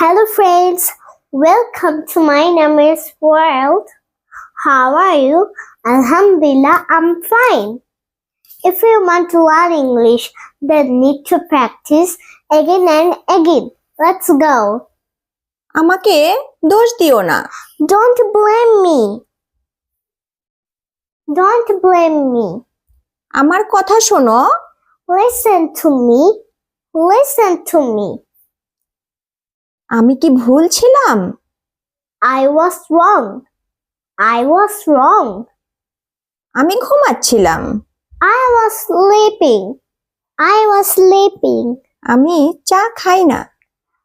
Hello friends, welcome to my Namir's world. How are you? Alhamdulillah, I'm fine. If you want to learn English, then need to practice again and again. Let's go. আমাকে দোষ দিও না। Don't blame me. Don't blame me. আমার কথা শোনো। Listen to me. Listen to me. আমি কি ভুল ছিলাম? I was wrong. I was wrong. আমি ঘুমাচ্ছিলাম। I was sleeping. I was sleeping. আমি চা খাই না।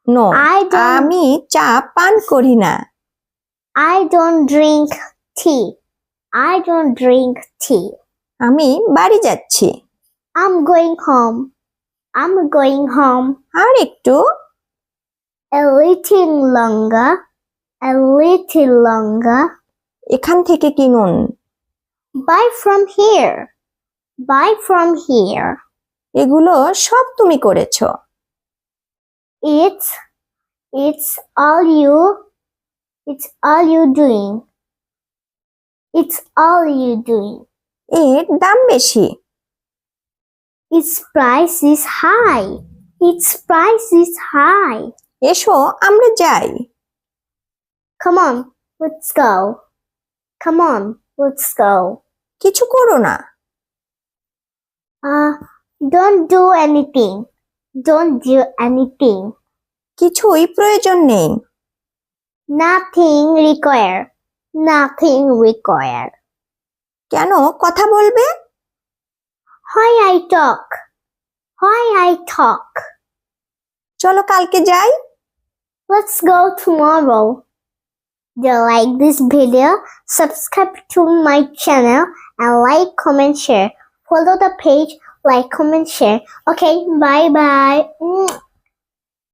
নো, I don't- আমি চা পান করি না। I don't drink tea. I don't drink tea. আমি বাড়ি যাচ্ছি। I'm going home. I'm going home. আর একটু। A little longer. A little longer. এখান থেকে কিনুন। Buy from here. Buy from here. এগুলো সব তুমি করেছো। It's all you doing. It's all you doing. এর দাম বেশি। Its price is high. Its price is high. এসো আমরা যাই। Come on, let's go. Come on, let's go. কিছু করো না। Don't do anything. Don't do anything. কিছুই প্রয়োজন নেই। Nothing require. Nothing require. কেন কথা বলবে? Why I talk? Why I talk? চলো কালকে যাই। Let's go tomorrow. Do you like this video? Subscribe to my channel and like, comment, share. Follow the page, like, comment, share. Okay, bye bye.